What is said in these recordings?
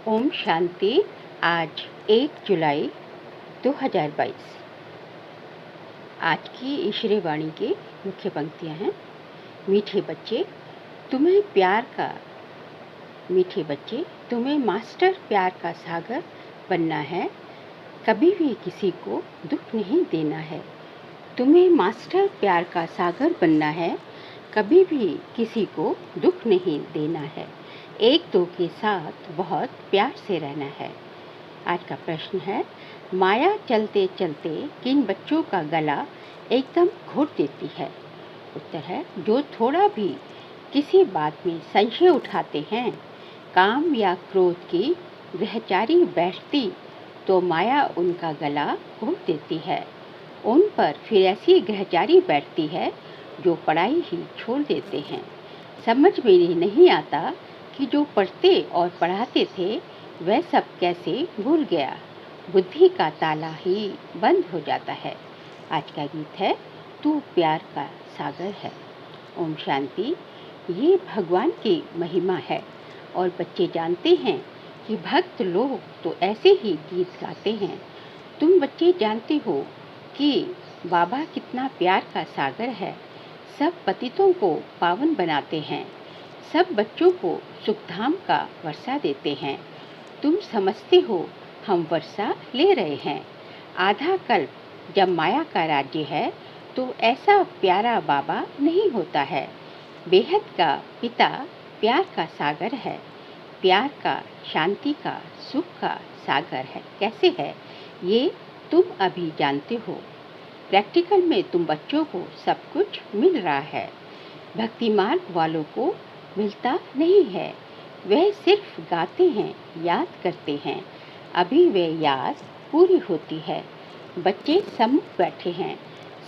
ओम शांति। आज 1 जुलाई 2022। आज की ईश्वरीय वाणी की मुख्य पंक्तियाँ हैं। मीठे बच्चे तुम्हें मास्टर प्यार का सागर बनना है, कभी भी किसी को दुख नहीं देना है। तुम्हें मास्टर प्यार का सागर बनना है, कभी भी किसी को दुख नहीं देना है। एक दो के साथ बहुत प्यार से रहना है। आज का प्रश्न है, माया चलते चलते किन बच्चों का गला एकदम घोट देती है? उत्तर है, जो थोड़ा भी किसी बात में संशय उठाते हैं। काम या क्रोध की ग्रहचारी बैठती तो माया उनका गला घोट देती है। उन पर फिर ऐसी ग्रहचारी बैठती है जो पढ़ाई ही छोड़ देते हैं। समझ में नहीं आता कि जो पढ़ते और पढ़ाते थे वह सब कैसे भूल गया। बुद्धि का ताला ही बंद हो जाता है। आज का गीत है, तू प्यार का सागर है। ओम शांति। ये भगवान की महिमा है और बच्चे जानते हैं कि भक्त लोग तो ऐसे ही गीत गाते हैं। तुम बच्चे जानते हो कि बाबा कितना प्यार का सागर है। सब पतितों को पावन बनाते हैं, सब बच्चों को सुखधाम का वर्षा देते हैं। तुम समझते हो हम वर्षा ले रहे हैं। आधा कल्प जब माया का राज्य है तो ऐसा प्यारा बाबा नहीं होता है। बेहद का पिता प्यार का सागर है, प्यार का, शांति का, सुख का सागर है। कैसे है ये तुम अभी जानते हो। प्रैक्टिकल में तुम बच्चों को सब कुछ मिल रहा है, भक्ति मार्ग वालों को मिलता नहीं है। वह सिर्फ गाते हैं, याद करते हैं, अभी वह याद पूरी होती है। बच्चे सम्मुख बैठे हैं,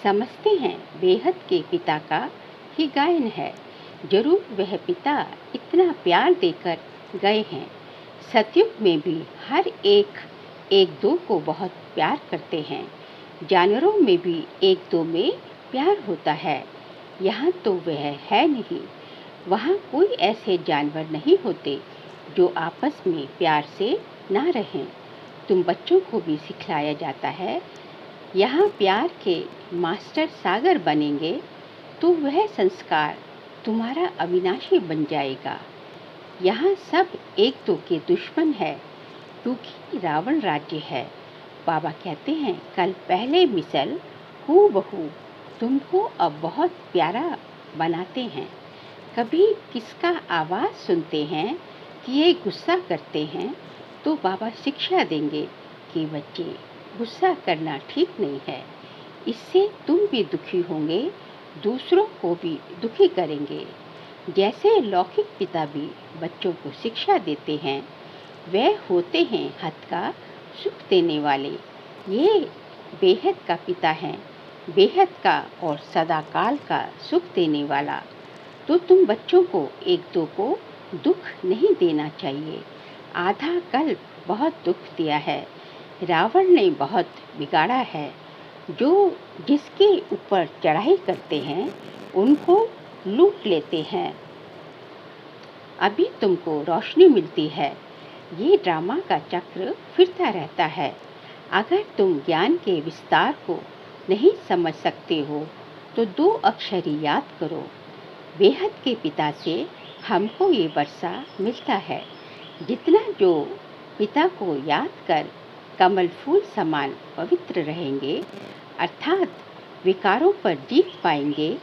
समझते हैं बेहद के पिता का ही गायन है। जरूर वह पिता इतना प्यार देकर गए हैं। सतयुग में भी हर एक दो को बहुत प्यार करते हैं। जानवरों में भी एक दो में प्यार होता है। यहाँ तो वह है नहीं। वहाँ कोई ऐसे जानवर नहीं होते जो आपस में प्यार से ना रहें। तुम बच्चों को भी सिखलाया जाता है, यहाँ प्यार के मास्टर सागर बनेंगे तो वह संस्कार तुम्हारा अविनाशी बन जाएगा। यहाँ सब एक दो के दुश्मन है, क्योंकि रावण राज्य है। बाबा कहते हैं, कल पहले मिसल हूबहू तुमको अब बहुत प्यारा बनाते हैं। कभी किसका आवाज़ सुनते हैं कि ये गुस्सा करते हैं तो बाबा शिक्षा देंगे कि बच्चे, गुस्सा करना ठीक नहीं है। इससे तुम भी दुखी होंगे, दूसरों को भी दुखी करेंगे। जैसे लौकिक पिता भी बच्चों को शिक्षा देते हैं, वह होते हैं हद का सुख देने वाले। ये बेहद का पिता है, बेहद का और सदाकाल का सुख देने वाला। तो तुम बच्चों को एक दो को दुख नहीं देना चाहिए। आधा कल्प बहुत दुख दिया है। रावण ने बहुत बिगाड़ा है। जो जिसके ऊपर चढ़ाई करते हैं उनको लूट लेते हैं। अभी तुमको रोशनी मिलती है। ये ड्रामा का चक्र फिरता रहता है। अगर तुम ज्ञान के विस्तार को नहीं समझ सकते हो तो 2 अक्षर ही याद करो। बेहद के पिता से हमको ये वर्षा मिलता है। जितना जो पिता को याद कर कमल फूल समान पवित्र रहेंगे, अर्थात विकारों पर जीत पाएंगे,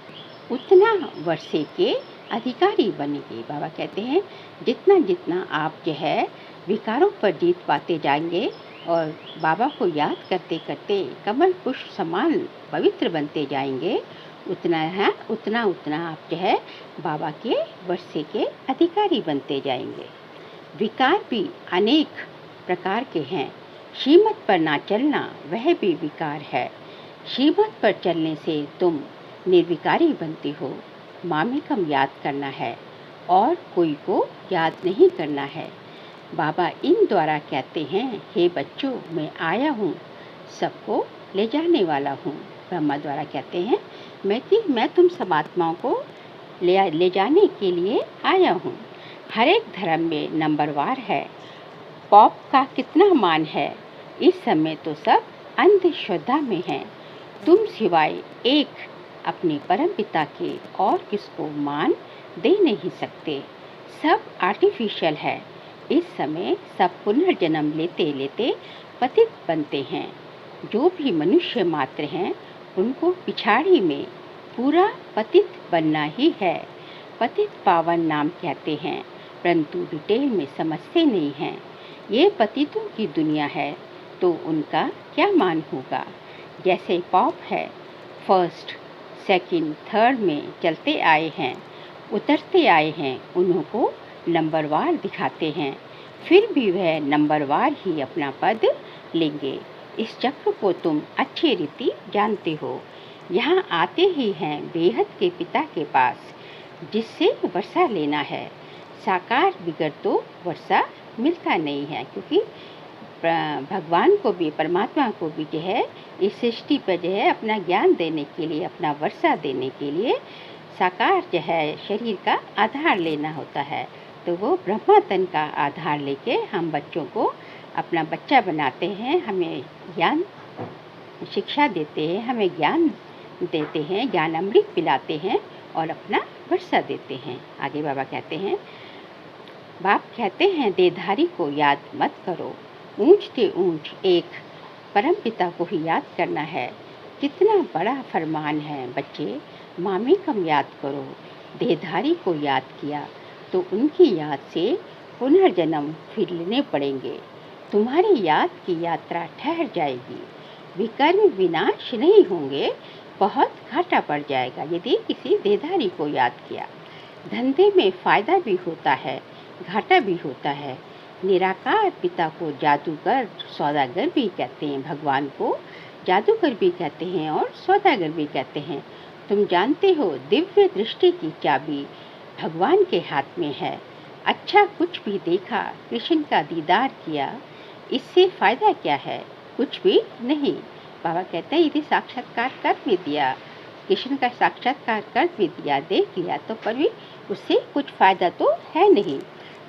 उतना वर्षे के अधिकारी बनेंगे। बाबा कहते हैं, जितना जितना आप जो है विकारों पर जीत पाते जाएंगे और बाबा को याद करते करते कमल पुष्प समान पवित्र बनते जाएंगे, उतना आप जो है बाबा के वर्षे के अधिकारी बनते जाएंगे। विकार भी अनेक प्रकार के हैं। श्रीमत पर ना चलना वह भी विकार है। श्रीमत पर चलने से तुम निर्विकारी बनते हो। मामेकम याद करना है और कोई को याद नहीं करना है। बाबा इन द्वारा कहते हैं, हे बच्चों, मैं आया हूँ, सबको ले जाने वाला हूँ। ब्रह्मा द्वारा कहते हैं, मैं तुम सब आत्माओं को ले जाने के लिए आया हूँ। हर एक धर्म में नंबरवार है पॉप का कितना मान है। इस समय तो सब अंधश्रद्धा में हैं। तुम सिवाय एक अपने परमपिता के और किसको मान दे नहीं सकते। सब आर्टिफिशियल है। इस समय सब पुनर्जन्म लेते लेते पतित बनते हैं। जो भी मनुष्य मात्र हैं उनको पिछाड़ी में पूरा पतित बनना ही है। पतित पावन नाम कहते हैं, परंतु डिटेल में समझते नहीं हैं। ये पतितों की दुनिया है तो उनका क्या मान होगा। जैसे पॉप है, फर्स्ट सेकंड थर्ड में चलते आए हैं, उतरते आए हैं, उनको नंबरवार दिखाते हैं, फिर भी वह नंबरवार ही अपना पद लेंगे। इस चक्र को तुम अच्छी रीति जानते हो। यहाँ आते ही हैं बेहद के पिता के पास, जिससे वर्षा लेना है। साकार बिगड़ तो वर्षा मिलता नहीं है, क्योंकि भगवान को भी, परमात्मा को भी जो है इस सृष्टि पर जो है अपना ज्ञान देने के लिए, अपना वर्षा देने के लिए साकार जो है शरीर का आधार लेना होता है। तो वो ब्रह्मा तन का आधार लेके हम बच्चों को अपना बच्चा बनाते हैं, हमें ज्ञान शिक्षा देते हैं, हमें ज्ञान देते हैं, ज्ञान अमृत पिलाते हैं और अपना वर्षा देते हैं। आगे बाबा कहते हैं, बाप कहते हैं देहधारी को याद मत करो, ऊंच से ऊंच एक परम पिता को ही याद करना है। कितना बड़ा फरमान है बच्चे, मामी कम याद करो। देहधारी को याद किया तो उनकी याद से पुनर्जन्म फिर लेने पड़ेंगे। तुम्हारी याद की यात्रा ठहर जाएगी। विकर्म विनाश नहीं होंगे, बहुत घाटा पड़ जाएगा यदि किसी देहधारी को याद किया। धंधे में फायदा भी होता है, घाटा भी होता है। निराकार पिता को जादूगर सौदागर भी कहते हैं, भगवान को जादूगर भी कहते हैं और सौदागर भी कहते हैं। तुम जानते हो दिव्य दृष्टि की चाबी भगवान के हाथ में है। अच्छा कुछ भी देखा, कृष्ण का दीदार किया, इससे फायदा क्या है? कुछ भी नहीं। बाबा कहते हैं यदि साक्षात्कार कर भी दिया, कृष्ण का साक्षात्कार कर भी दिया, देख लिया, तो पर भी उससे कुछ फायदा तो है नहीं।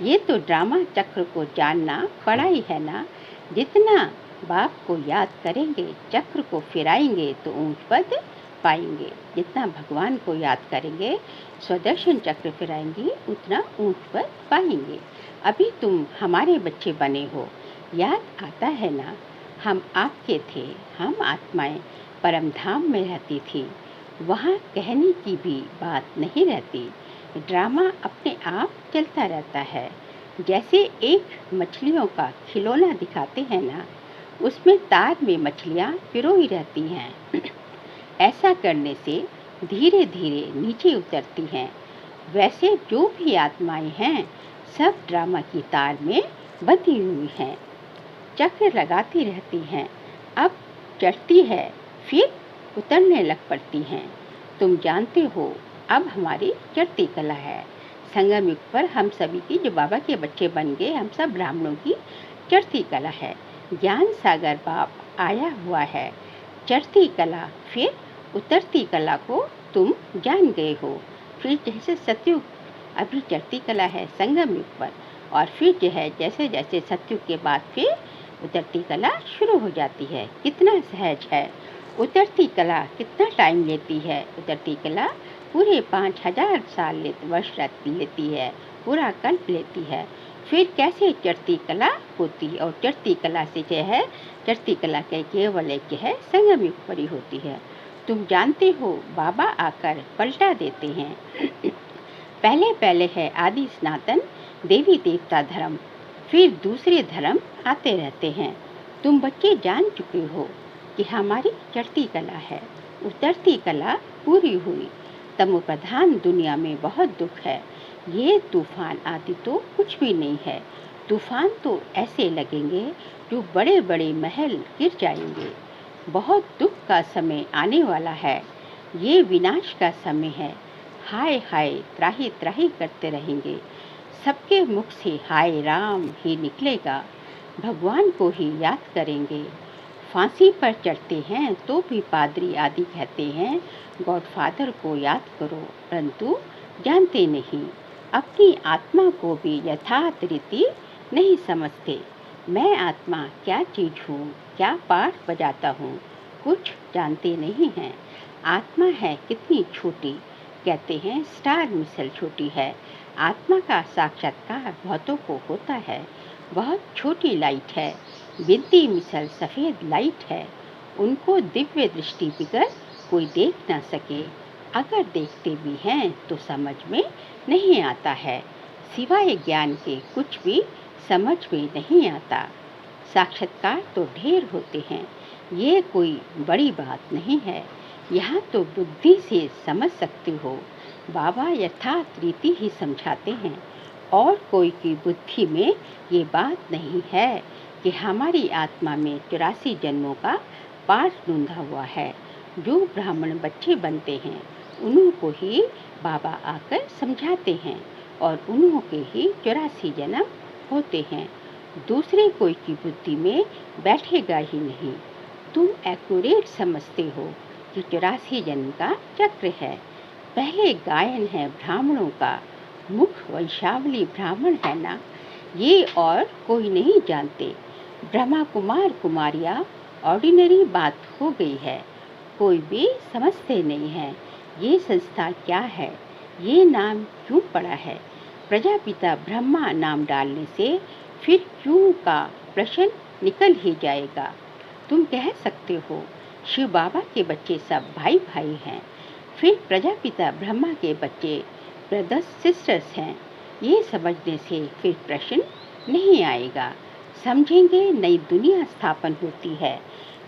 ये तो ड्रामा चक्र को जानना पड़ाई है ना। जितना बाप को याद करेंगे, चक्र को फिराएंगे तो ऊंच पद पाएंगे। जितना भगवान को याद करेंगे, स्वदर्शन चक्र फिराएंगे, उतना ऊंच पद पाएंगे। अभी तुम हमारे बच्चे बने हो, याद आता है ना, हम आपके थे, हम आत्माएं परम धाम में रहती थी। वहाँ कहने की भी बात नहीं रहती। ड्रामा अपने आप चलता रहता है। जैसे एक मछलियों का खिलौना दिखाते हैं ना, उसमें तार में मछलियाँ पिरोई रहती हैं। ऐसा करने से धीरे धीरे नीचे उतरती हैं। वैसे जो भी आत्माएं हैं सब ड्रामा की तार में बंधी हुई हैं, चक्र लगाती रहती हैं। अब चढ़ती है, फिर उतरने लग पड़ती हैं। तुम जानते हो अब हमारी चढ़ती कला है। संगम युग पर हम सभी की, जो बाबा के बच्चे बन गए, हम सब ब्राह्मणों की चढ़ती कला है। ज्ञान सागर बाप आया हुआ है। चढ़ती कला फिर उतरती कला को तुम जान गए हो। फिर जैसे सतयुग अभी चढ़ती कला है संगम युग पर, और फिर जो है जैसे जैसे सतयुग के बाद फिर उतरती कला शुरू हो जाती है। कितना सहज है। उतरती कला कितना टाइम लेती है? उतरती कला पूरे 5000 साल वर्ष लेती है, पूरा कल्प लेती है। फिर कैसे चढ़ती कला होती, और चढ़ती कला से जो है, चढ़ती कला के केवल एक जो है संगम युग पर ही होती है। तुम जानते हो बाबा आकर पलटा देते हैं। पहले पहले है आदि सनातन देवी देवता धर्म, फिर दूसरे धर्म आते रहते हैं। तुम बच्चे जान चुके हो कि हमारी चढ़ती कला है, उतरती कला पूरी हुई। तमो प्रधान दुनिया में बहुत दुख है। ये तूफान आदि तो कुछ भी नहीं है। तूफान तो ऐसे लगेंगे जो बड़े बड़े महल गिर जाएंगे। बहुत दुख का समय आने वाला है। ये विनाश का समय है। हाय हाय त्राही त्राही करते रहेंगे। सबके मुख से हाय राम ही निकलेगा। भगवान को ही याद करेंगे। फांसी पर चढ़ते हैं तो भी पादरी आदि कहते हैं गॉडफादर को याद करो, परंतु जानते नहीं, अपनी आत्मा को भी यथार्थ रीति नहीं समझते। मैं आत्मा क्या चीज़ हूँ, क्या पाठ बजाता हूँ, कुछ जानते नहीं हैं। आत्मा है कितनी छोटी, कहते हैं स्टार मिसल छोटी है। आत्मा का साक्षात्कार बहुतों को होता है, बहुत छोटी लाइट है, बिनती मिसल सफ़ेद लाइट है। उनको दिव्य दृष्टि बिगर कोई देख ना सके, अगर देखते भी हैं तो समझ में नहीं आता है। सिवाय ज्ञान के कुछ भी समझ में नहीं आता। साक्षात्कार तो ढेर होते हैं, ये कोई बड़ी बात नहीं है। यहाँ तो बुद्धि से समझ सकते हो। बाबा यथार्थ रीति ही समझाते हैं, और कोई की बुद्धि में ये बात नहीं है कि हमारी आत्मा में 84 जन्मों का पाठ ढूंढा हुआ है। जो ब्राह्मण बच्चे बनते हैं उन्हों को ही बाबा आकर समझाते हैं, और उन्हों के ही 84 जन्म होते हैं। दूसरे कोई की बुद्धि में बैठेगा ही नहीं। तुम एक्यूरेट समझते हो कि 84 जन्म का चक्र है। पहले गायन है ब्राह्मणों का, मुख वंशावली ब्राह्मण है ना, ये और कोई नहीं जानते। ब्रह्मा कुमार कुमारियाँ ऑर्डिनरी बात हो गई है, कोई भी समझते नहीं है ये संस्था क्या है, ये नाम क्यों पड़ा है। प्रजापिता ब्रह्मा नाम डालने से फिर क्यों का प्रश्न निकल ही जाएगा। तुम कह सकते हो शिव बाबा के बच्चे सब भाई भाई हैं, फिर प्रजापिता ब्रह्मा के बच्चे ब्रदर्स सिस्टर्स हैं। ये समझने से फिर प्रश्न नहीं आएगा। समझेंगे नई दुनिया स्थापन होती है,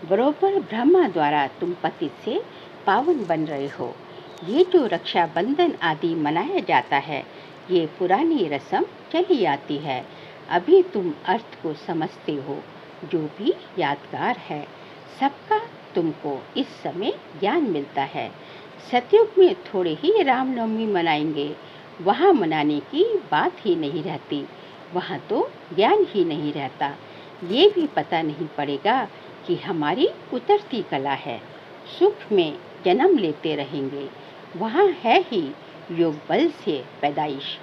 बरोबर ब्रह्मा द्वारा तुम पतित से पावन बन रहे हो। ये जो रक्षाबंधन आदि मनाया जाता है, ये पुरानी रस्म चली आती है। अभी तुम अर्थ को समझते हो, जो भी यादगार है सबका तुमको इस समय ज्ञान मिलता है। सतयुग में थोड़े ही रामनवमी मनाएंगे, वहाँ मनाने की बात ही नहीं रहती, वहाँ तो ज्ञान ही नहीं रहता। ये भी पता नहीं पड़ेगा कि हमारी उतरती कला है, सुख में जन्म लेते रहेंगे। वहाँ है ही योग बल से पैदाइश,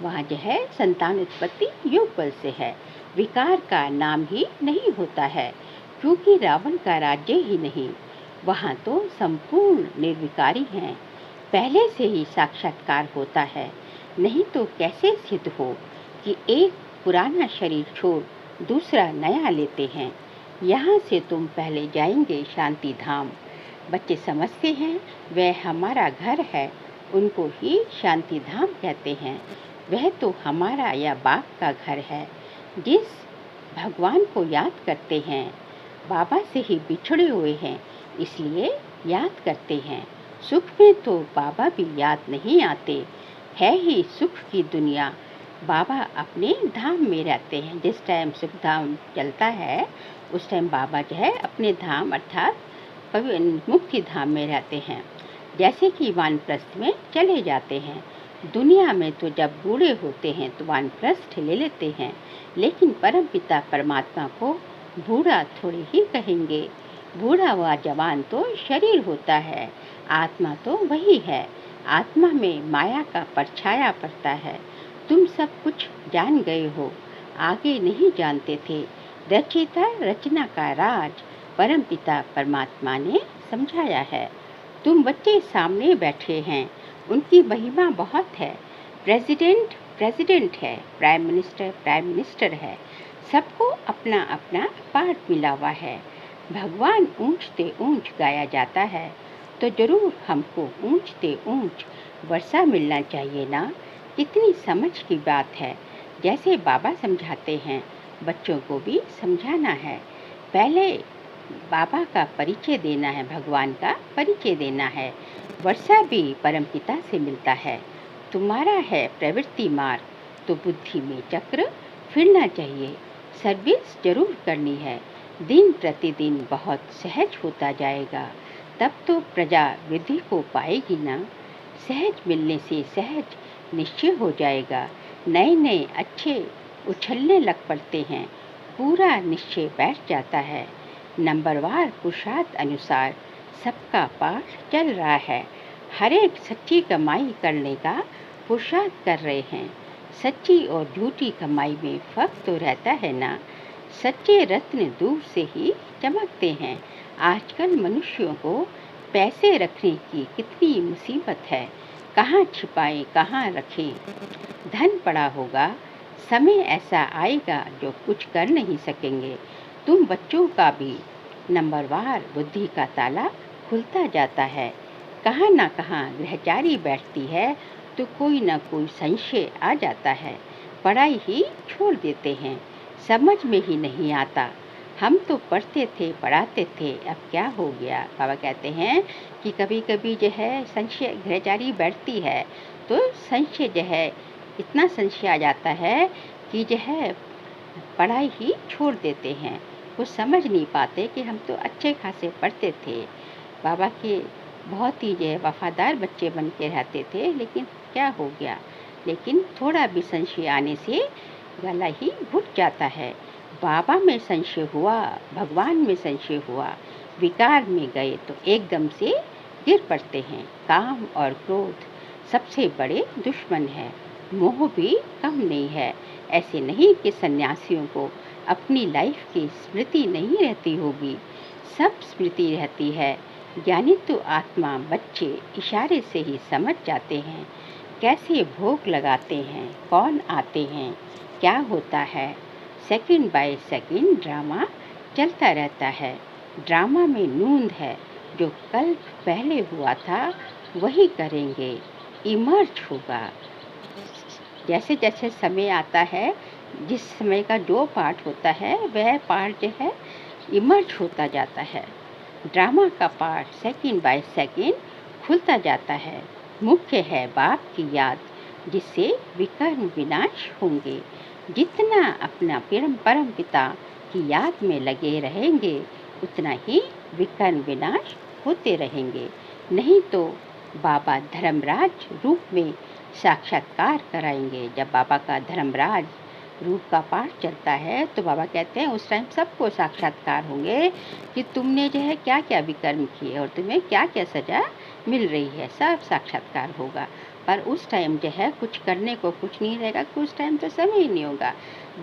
वहाँ जो है संतान उत्पत्ति योग बल से है। विकार का नाम ही नहीं होता है, क्योंकि रावण का राज्य ही नहीं। वहाँ तो संपूर्ण निर्विकारी हैं। पहले से ही साक्षात्कार होता है, नहीं तो कैसे सिद्ध हो कि एक पुराना शरीर छोड़ दूसरा नया लेते हैं। यहाँ से तुम पहले जाएंगे शांति धाम। बच्चे समझते हैं वह हमारा घर है, उनको ही शांति धाम कहते हैं। वह तो हमारा या बाप का घर है। जिस भगवान को याद करते हैं, बाबा से ही बिछड़े हुए हैं, इसलिए याद करते हैं। सुख में तो बाबा भी याद नहीं आते, है ही सुख की दुनिया। बाबा अपने धाम में रहते हैं। जिस टाइम सुख धाम चलता है, उस टाइम बाबा जो है अपने धाम अर्थात मुक्ति धाम में रहते हैं। जैसे कि वानप्रस्थ में चले जाते हैं। दुनिया में तो जब बूढ़े होते हैं तो वानप्रस्थ ले लेते हैं, लेकिन परमपिता परमात्मा को बूढ़ा थोड़ी ही कहेंगे। बूढ़ा हुआ जवान तो शरीर होता है, आत्मा तो वही है। आत्मा में माया का परछाया पड़ता है। तुम सब कुछ जान गए हो, आगे नहीं जानते थे। रचयिता रचना का राज परमपिता परमात्मा ने समझाया है। तुम बच्चे सामने बैठे हैं, उनकी महिमा बहुत है। प्रेसिडेंट प्रेसिडेंट है, प्राइम मिनिस्टर है। सबको अपना अपना पार्ट मिला हुआ है। भगवान ऊंचते ऊंच गाया जाता है, तो जरूर हमको ऊंचते ऊंच वर्षा मिलना चाहिए ना। कितनी समझ की बात है। जैसे बाबा समझाते हैं, बच्चों को भी समझाना है। पहले बाबा का परिचय देना है, भगवान का परिचय देना है। वर्षा भी परमपिता से मिलता है। तुम्हारा है प्रवृत्ति मार्ग, तो बुद्धि में चक्र फिरना चाहिए। सर्विस जरूर करनी है। दिन प्रतिदिन बहुत सहज होता जाएगा, तब तो प्रजा वृद्धि को पाएगी ना। सहज मिलने से सहज निश्चय हो जाएगा। नए नए अच्छे उछलने लग पड़ते हैं, पूरा निश्चय बैठ जाता है। नंबरवार पुरुषार्थ अनुसार सबका पाठ चल रहा है। हर एक सच्ची कमाई करने का पुरुषार्थ कर रहे हैं। सच्ची और झूठी कमाई में फर्क तो रहता है ना। सच्चे रत्न दूर से ही चमकते हैं। आजकल मनुष्यों को पैसे रखने की कितनी मुसीबत है। कहाँ छिपाएं, कहाँ रखें। धन पड़ा होगा, समय ऐसा आएगा जो कुछ कर नहीं सकेंगे। तुम बच्चों का भी नंबरवार बुद्धि का ताला खुलता जाता है। कहाँ ना कहाँ ग्रहचारी बैठती है तो कोई ना कोई संशय आ जाता है। पढ़ाई ही छोड़ देते हैं, समझ में ही नहीं आता। हम तो पढ़ते थे, पढ़ाते थे, अब क्या हो गया। बाबा कहते हैं कि कभी कभी जो है संशय ग्रहचारी बैठती है तो संशय जो है, इतना संशय आ जाता है कि जो है पढ़ाई ही छोड़ देते हैं। वो समझ नहीं पाते कि हम तो अच्छे खासे पढ़ते थे। बाबा के बहुत ही जो है वफ़ादार बच्चे बन के रहते थे, लेकिन क्या हो गया। लेकिन थोड़ा भी संशय आने से गला ही घुट जाता है। बाबा में संशय हुआ, भगवान में संशय हुआ, विकार में गए तो एकदम से गिर पड़ते हैं। काम और क्रोध सबसे बड़े दुश्मन है, मोह भी कम नहीं है। ऐसे नहीं कि सन्यासियों को अपनी लाइफ की स्मृति नहीं रहती होगी, सब स्मृति रहती है। ज्ञानी तो आत्मा बच्चे इशारे से ही समझ जाते हैं, कैसे भोग लगाते हैं, कौन आते हैं, क्या होता है। सेकंड बाय सेकंड ड्रामा चलता रहता है। ड्रामा में नूंद है, जो कल पहले हुआ था वही करेंगे, इमर्ज होगा। जैसे जैसे समय आता है, जिस समय का जो पार्ट होता है वह पार्ट जो है इमर्ज होता जाता है। ड्रामा का पार्ट सेकंड बाय सेकंड खुलता जाता है। मुख्य है बाप की याद, जिससे विकर्म विनाश होंगे। जितना अपना परम पिता की याद में लगे रहेंगे, उतना ही विकर्म विनाश होते रहेंगे। नहीं तो बाबा धर्मराज रूप में साक्षात्कार कराएंगे। जब बाबा का धर्मराज रूप का पाठ चलता है तो बाबा कहते हैं उस टाइम सबको साक्षात्कार होंगे कि तुमने जो है क्या क्या विकर्म किए और तुम्हें क्या क्या सजा मिल रही है, सब साक्षात्कार होगा। पर उस टाइम जो है कुछ करने को कुछ नहीं रहेगा, कुछ टाइम तो समय ही नहीं होगा।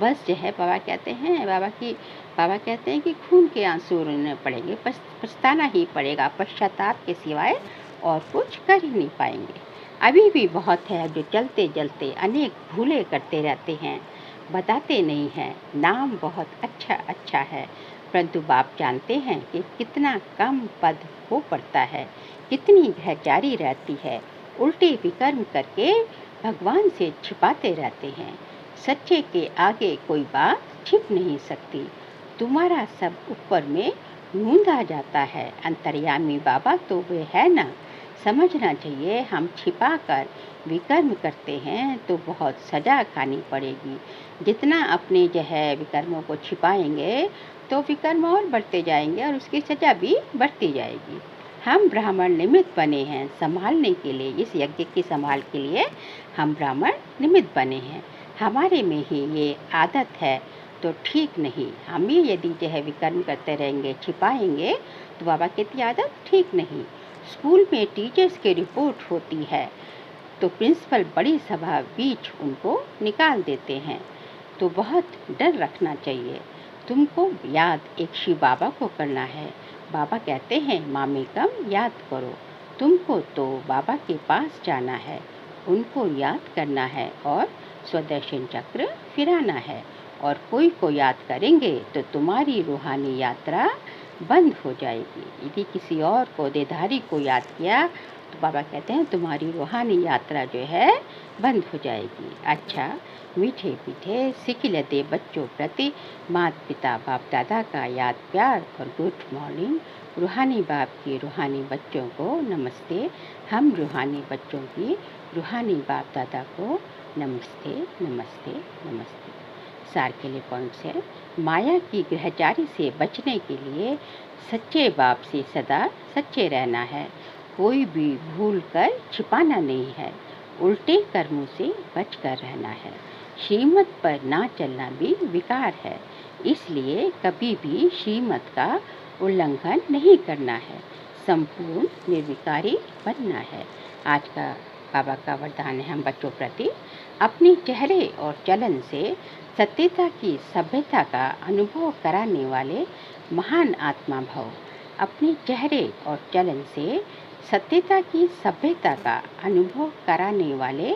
बस जो है बाबा कहते हैं, बाबा कहते हैं कि खून के आंसू रोने पड़ेंगे, पछताना ही पड़ेगा, पश्चाताप के सिवाय और कुछ कर ही नहीं पाएंगे। अभी भी बहुत है जो चलते चलते अनेक भूले करते रहते हैं, बताते नहीं हैं। नाम बहुत अच्छा अच्छा है, परंतु बाप जानते हैं कि कितना कम पद हो पड़ता है, कितनी ग्रहचारी रहती है। उल्टे विकर्म करके भगवान से छिपाते रहते हैं। सच्चे के आगे कोई बात छिप नहीं सकती। तुम्हारा सब ऊपर में गूंदा जाता है। अंतर्यामी बाबा तो वे है ना। समझना चाहिए हम छिपा कर विकर्म करते हैं तो बहुत सजा खानी पड़ेगी। जितना अपने जो है विकर्मों को छिपाएंगे तो विकर्म और बढ़ते जाएंगे और उसकी सजा भी बढ़ती जाएगी। हम ब्राह्मण निमित्त बने हैं संभालने के लिए, इस यज्ञ की संभाल के लिए हम ब्राह्मण निमित्त बने हैं। हमारे में ही ये आदत है तो ठीक नहीं। हम ही यदि जो है विकर्म करते रहेंगे, छिपाएंगे, तो बाबा की आदत ठीक नहीं। स्कूल में टीचर्स की रिपोर्ट होती है तो प्रिंसिपल बड़ी सभा बीच उनको निकाल देते हैं, तो बहुत डर रखना चाहिए। तुमको याद एक शिव बाबा को करना है। बाबा कहते हैं मामी कम याद करो। तुमको तो बाबा के पास जाना है, उनको याद करना है और स्वदर्शन चक्र फिराना है। और कोई को याद करेंगे तो तुम्हारी रूहानी यात्रा बंद हो जाएगी। यदि किसी और को देधारी को याद किया तो बाबा कहते हैं तुम्हारी रूहानी यात्रा जो है बंद हो जाएगी। अच्छा, मीठे मीठे सिखिलते बच्चों प्रति माता पिता बाप दादा का याद प्यार और गुड मॉर्निंग। रूहानी बाप की रूहानी बच्चों को नमस्ते। हम रूहानी बच्चों की रूहानी बाप दादा को नमस्ते नमस्ते नमस्ते। सार के लिए पॉइंट्स है। माया की ग्रहचारी से बचने के लिए सच्चे बाप से सदा सच्चे रहना है। कोई भी भूल कर छिपाना नहीं है। उल्टे कर्मों से बचकर रहना है। श्रीमत पर ना चलना भी विकार है, इसलिए कभी भी श्रीमत का उल्लंघन नहीं करना है। संपूर्ण निर्विकारी बनना है। आज का बाबा का वरदान है हम बच्चों प्रति अपने चेहरे और चलन से सत्यता की सभ्यता का अनुभव कराने वाले महान आत्मा भव। अपने चेहरे और चलन से सत्यता की सभ्यता का अनुभव कराने वाले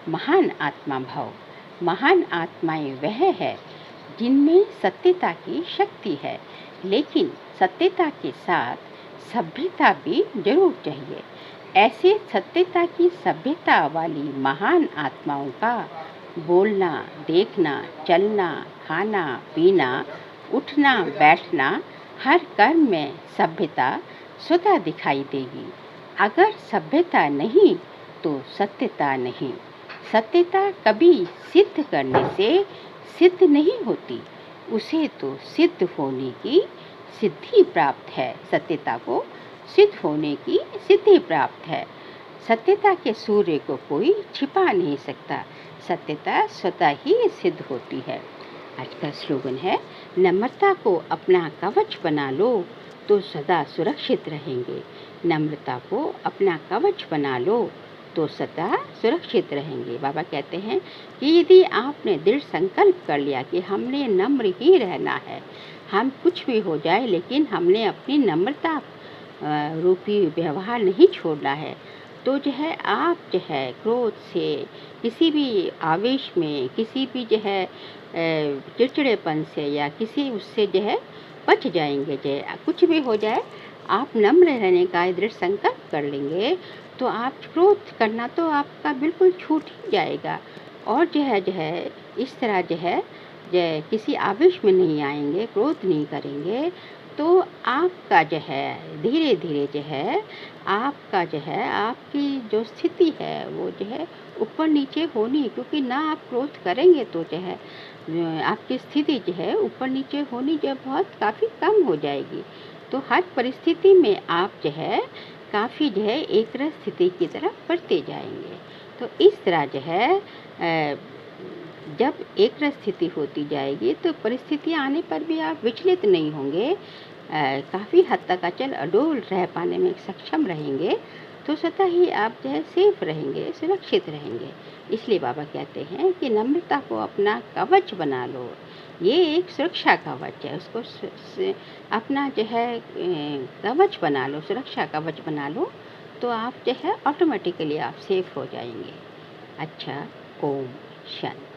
महान आत्मा भव। महान आत्माएं वह है जिनमें सत्यता की शक्ति है, लेकिन सत्यता के साथ सभ्यता भी जरूर चाहिए। ऐसे सत्यता की सभ्यता वाली महान आत्माओं का बोलना, देखना, चलना, खाना, पीना, उठना, बैठना, हर कर्म में सभ्यता स्वतः दिखाई देगी। अगर सभ्यता नहीं तो सत्यता नहीं। सत्यता कभी सिद्ध करने से सिद्ध नहीं होती, उसे तो सिद्ध होने की सिद्धि प्राप्त है। सत्यता को सिद्ध होने की सिद्धि प्राप्त है। सत्यता के सूर्य को कोई छिपा नहीं सकता। सत्यता स्वतः ही सिद्ध होती है। आज का स्लोगन है, नम्रता को अपना कवच बना लो तो सदा सुरक्षित रहेंगे। नम्रता को अपना कवच बना लो तो सदा सुरक्षित रहेंगे। बाबा कहते हैं कि यदि आपने दृढ़ संकल्प कर लिया कि हमने नम्र ही रहना है, हम कुछ भी हो जाए लेकिन हमने अपनी नम्रता रूपी व्यवहार नहीं छोड़ना है, तो जो है आप जो है क्रोध से, किसी भी आवेश में, किसी भी जो है चिड़चिड़ेपन से या किसी उससे जो है बच जाएंगे। जो है कुछ भी हो जाए, आप नम्र रहने का दृढ़ संकल्प कर लेंगे तो आप क्रोध करना तो आपका बिल्कुल छूट ही जाएगा। और जो है इस तरह जो है किसी आवेश में नहीं आएंगे, क्रोध नहीं करेंगे, तो आपका जो है धीरे धीरे जो है आपका जो है आपकी जो स्थिति है वो जो है ऊपर नीचे होनी, क्योंकि ना आप क्रोध करेंगे तो जो है आपकी स्थिति जो है ऊपर नीचे होनी जो बहुत काफ़ी कम हो जाएगी। तो हर परिस्थिति में आप जो है काफ़ी जो है एक रस स्थिति की तरफ बढ़ते जाएंगे। तो इस तरह जो है जब एक रस स्थिति होती जाएगी तो परिस्थितियाँ आने पर भी आप विचलित नहीं होंगे, काफ़ी हद तक अचल अडोल रह पाने में सक्षम रहेंगे, तो स्वतः ही आप जो है सेफ रहेंगे, सुरक्षित रहेंगे। इसलिए बाबा कहते हैं कि नम्रता को अपना कवच बना लो। ये एक सुरक्षा कवच है, उसको अपना जो है कवच बना लो, सुरक्षा कवच बना लो, तो आप जो है ऑटोमेटिकली आप सेफ हो जाएंगे। अच्छा, ओम शांति।